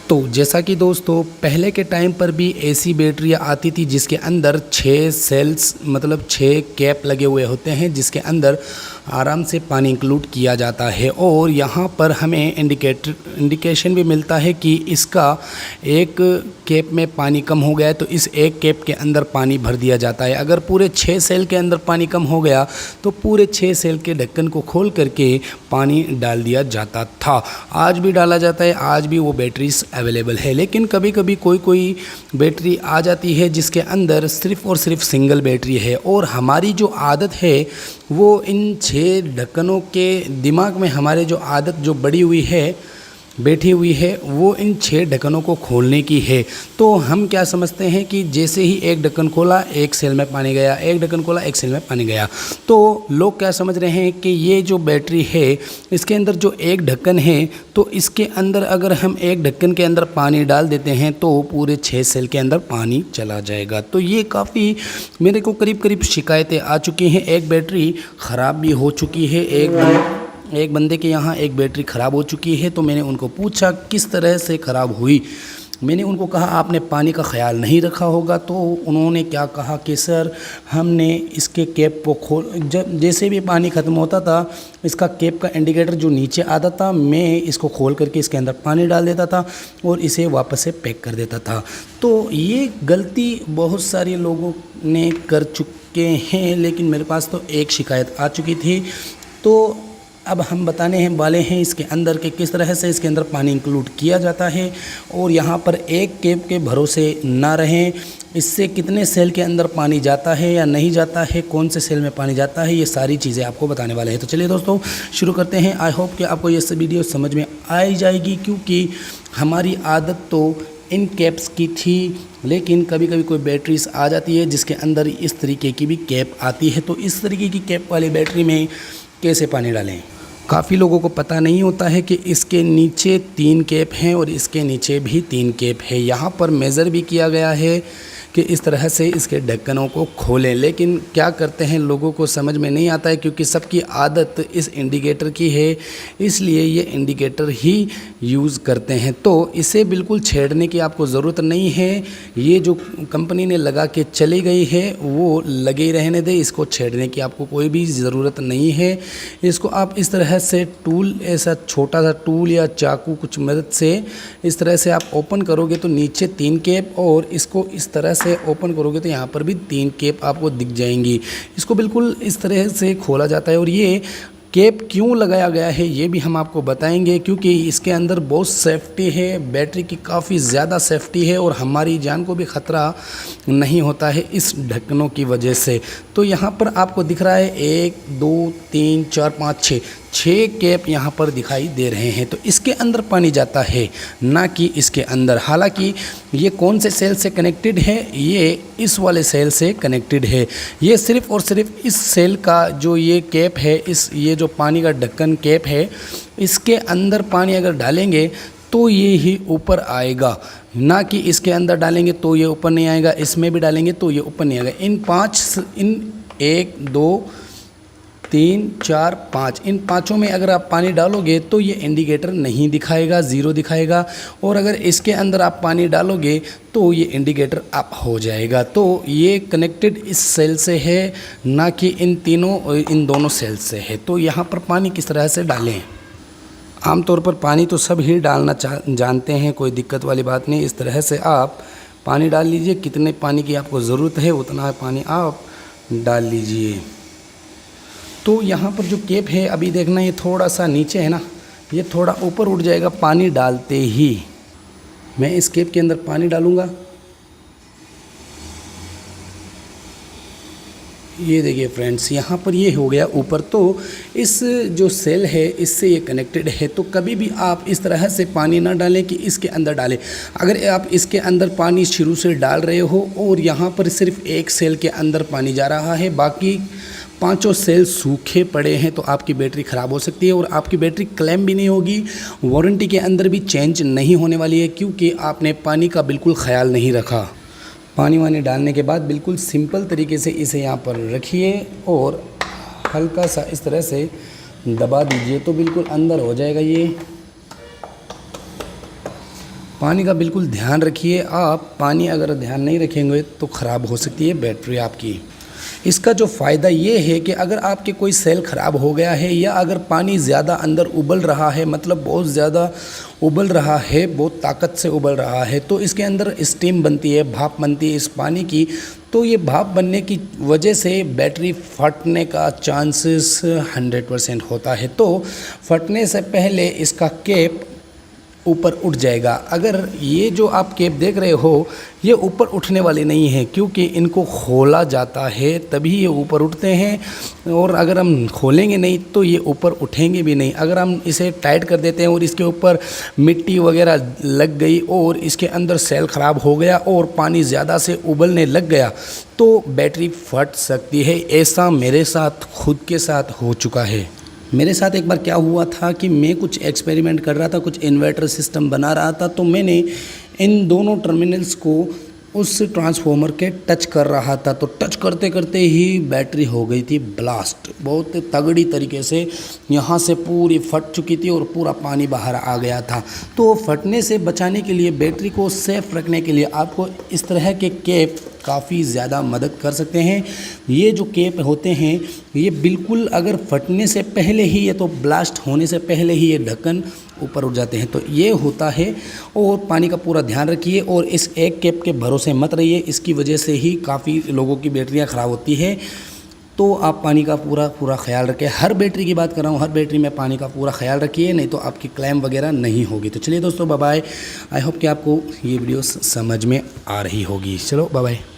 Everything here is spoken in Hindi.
तो जैसा कि दोस्तों पहले के टाइम पर भी ऐसी बैटरियाँ आती थी जिसके अंदर 6 सेल्स मतलब 6 कैप लगे हुए होते हैं, जिसके अंदर आराम से पानी इंक्लूड किया जाता है। और यहाँ पर हमें इंडिकेशन भी मिलता है कि इसका एक कैप में पानी कम हो गया है तो इस एक कैप के अंदर पानी भर दिया जाता है। अगर पूरे 6 सेल के अंदर पानी कम हो गया तो पूरे 6 सेल के ढक्कन को खोल करके पानी डाल दिया जाता था। आज भी डाला जाता है, आज भी वो बैटरीज अवेलेबल है। लेकिन कभी कभी कोई बैटरी आ जाती है जिसके अंदर सिर्फ़ और सिर्फ सिंगल बैटरी है, और हमारी जो आदत है वो इन 6 ढक्कनों के दिमाग में हमारे जो आदत जो बड़ी हुई है बैठी हुई है वो इन 6 ढक्कनों को खोलने की है। तो हम क्या समझते हैं कि जैसे ही एक ढक्कन खोला एक सेल में पानी गया, एक ढक्कन खोला एक सेल में पानी गया। तो लोग क्या समझ रहे हैं कि ये जो बैटरी है इसके अंदर जो एक ढक्कन है तो इसके अंदर अगर हम एक ढक्कन के अंदर पानी डाल देते हैं तो पूरे 6 सेल के अंदर पानी चला जाएगा। तो ये काफ़ी मेरे को करीब शिकायतें आ चुकी हैं। एक बैटरी ख़राब भी हो चुकी है, एक बंदे के यहाँ एक बैटरी ख़राब हो चुकी है। तो मैंने उनको पूछा किस तरह से ख़राब हुई। मैंने उनको कहा आपने पानी का ख्याल नहीं रखा होगा। तो उन्होंने क्या कहा कि सर हमने इसके कैप को जैसे भी पानी ख़त्म होता था इसका कैप का इंडिकेटर जो नीचे आता था मैं इसको खोल करके इसके अंदर पानी डाल देता था और इसे वापस से पैक कर देता था। तो ये गलती बहुत सारे लोगों ने कर चुके हैं, लेकिन मेरे पास तो एक शिकायत आ चुकी थी। तो अब हम बताने वाले हैं इसके अंदर के किस तरह से इसके अंदर पानी इंक्लूड किया जाता है, और यहाँ पर एक कैप के भरोसे ना रहें। इससे कितने सेल के अंदर पानी जाता है या नहीं जाता है, कौन से सेल में पानी जाता है, ये सारी चीज़ें आपको बताने वाले हैं। तो चलिए दोस्तों शुरू करते हैं। आई होप कि आपको ये वीडियो समझ में आ जाएगी, क्योंकि हमारी आदत तो इन कैप्स की थी, लेकिन कभी कभी कोई बैटरीज आ जाती है जिसके अंदर इस तरीके की भी कैप आती है। तो इस तरीके की कैप वाली बैटरी में कैसे पानी डालें, काफ़ी लोगों को पता नहीं होता है कि इसके नीचे 3 कैप हैं और इसके नीचे भी 3 कैप है। यहाँ पर मेज़र भी किया गया है कि इस तरह से इसके ढक्कनों को खोलें, लेकिन क्या करते हैं लोगों को समझ में नहीं आता है, क्योंकि सबकी आदत इस इंडिकेटर की है, इसलिए ये इंडिकेटर ही यूज़ करते हैं। तो इसे बिल्कुल छेड़ने की आपको ज़रूरत नहीं है। ये जो कंपनी ने लगा के चली गई है वो लगे ही रहने दे, इसको छेड़ने की आपको कोई भी ज़रूरत नहीं है। इसको आप इस तरह से टूल, ऐसा छोटा सा टूल या चाकू कुछ मदद से इस तरह से आप ओपन करोगे तो नीचे 3 कैप, और इसको इस तरह से ओपन करोगे तो यहाँ पर भी 3 कैप आपको दिख जाएंगी। इसको बिल्कुल इस तरह से खोला जाता है। और ये कैप क्यों लगाया गया है ये भी हम आपको बताएंगे, क्योंकि इसके अंदर बहुत सेफ्टी है, बैटरी की काफ़ी ज़्यादा सेफ्टी है और हमारी जान को भी ख़तरा नहीं होता है इस ढक्कनों की वजह से। तो यहाँ पर आपको दिख रहा है 1 2 3 4 5 6 कैप यहाँ पर दिखाई दे रहे हैं। तो इसके अंदर पानी जाता है, ना कि इसके अंदर। हालांकि ये कौन से सेल से कनेक्टेड है, ये इस वाले सेल से कनेक्टेड है। ये सिर्फ़ और सिर्फ इस सेल का जो ये कैप है, ये जो पानी का ढक्कन कैप है, इसके अंदर पानी अगर डालेंगे तो ये ही ऊपर आएगा, ना कि इसके अंदर डालेंगे तो ये ऊपर नहीं आएगा, इसमें भी डालेंगे तो ये ऊपर नहीं आएगा। इन 1 2 3 4 5 इन पाँचों में अगर आप पानी डालोगे तो ये इंडिकेटर नहीं दिखाएगा, ज़ीरो दिखाएगा। और अगर इसके अंदर आप पानी डालोगे तो ये इंडिकेटर अप हो जाएगा। तो ये कनेक्टेड इस सेल से है, ना कि इन दोनों सेल से है। तो यहाँ पर पानी किस तरह से डालें, आमतौर पर पानी तो सब ही डालना जानते हैं, कोई दिक्कत वाली बात नहीं। इस तरह से आप पानी डाल लीजिए, कितने पानी की आपको ज़रूरत है उतना पानी आप डाल लीजिए। तो यहाँ पर जो कैप है अभी देखना, ये थोड़ा सा नीचे है ना, ये थोड़ा ऊपर उठ जाएगा पानी डालते ही। मैं इस कैप के अंदर पानी डालूँगा, ये देखिए फ्रेंड्स, यहाँ पर ये हो गया ऊपर। तो इस जो सेल है इससे ये कनेक्टेड है। तो कभी भी आप इस तरह से पानी ना डालें कि इसके अंदर डालें। अगर आप इसके अंदर पानी शुरू से डाल रहे हो और यहाँ पर सिर्फ एक सेल के अंदर पानी जा रहा है, बाकी 5 सेल सूखे पड़े हैं, तो आपकी बैटरी ख़राब हो सकती है और आपकी बैटरी क्लेम भी नहीं होगी, वारंटी के अंदर भी चेंज नहीं होने वाली है, क्योंकि आपने पानी का बिल्कुल ख्याल नहीं रखा। पानी वानी डालने के बाद बिल्कुल सिंपल तरीके से इसे यहाँ पर रखिए और हल्का सा इस तरह से दबा दीजिए तो बिल्कुल अंदर हो जाएगा ये। पानी का बिल्कुल ध्यान रखिए आप। पानी अगर ध्यान नहीं रखेंगे तो ख़राब हो सकती है बैटरी आपकी। इसका जो फ़ायदा ये है कि अगर आपके कोई सेल ख़राब हो गया है या अगर पानी ज़्यादा अंदर उबल रहा है, मतलब बहुत ज़्यादा उबल रहा है, बहुत ताकत से उबल रहा है, तो इसके अंदर स्टीम बनती है, भाप बनती है इस पानी की। तो ये भाप बनने की वजह से बैटरी फटने का चांसेस 100% होता है। तो फटने से पहले इसका कैप ऊपर उठ जाएगा। अगर ये जो आप कैप देख रहे हो ये ऊपर उठने वाले नहीं है, क्योंकि इनको खोला जाता है तभी ये ऊपर उठते हैं, और अगर हम खोलेंगे नहीं तो ये ऊपर उठेंगे भी नहीं। अगर हम इसे टाइट कर देते हैं और इसके ऊपर मिट्टी वगैरह लग गई और इसके अंदर सेल ख़राब हो गया और पानी ज़्यादा से उबलने लग गया तो बैटरी फट सकती है। ऐसा मेरे साथ खुद के साथ हो चुका है। मेरे साथ एक बार क्या हुआ था कि मैं कुछ एक्सपेरिमेंट कर रहा था, कुछ इन्वर्टर सिस्टम बना रहा था, तो मैंने इन दोनों टर्मिनल्स को उस ट्रांसफार्मर के टच कर रहा था। तो टच करते करते ही बैटरी हो गई थी ब्लास्ट, बहुत तगड़ी तरीके से यहाँ से पूरी फट चुकी थी और पूरा पानी बाहर आ गया था। तो फटने से बचाने के लिए, बैटरी को सेफ रखने के लिए आपको इस तरह के कैप काफ़ी ज़्यादा मदद कर सकते हैं। ये जो कैप होते हैं ये बिल्कुल अगर फटने से पहले ही, ये तो ब्लास्ट होने से पहले ही ये ढक्कन ऊपर उठ जाते हैं। तो ये होता है। और पानी का पूरा ध्यान रखिए और इस एक कैप के भरोसे मत रहिए, इसकी वजह से ही काफ़ी लोगों की बैटरियां ख़राब होती है। तो आप पानी का पूरा ख्याल रखें। हर बैटरी की बात कर रहा हूँ, हर बैटरी में पानी का पूरा ख्याल रखिए, नहीं तो आपकी क्लेम वगैरह नहीं होगी। तो चलिए दोस्तों, बाय बाय। आई होप कि आपको ये वीडियो समझ में आ रही होगी। चलो बाय बाय।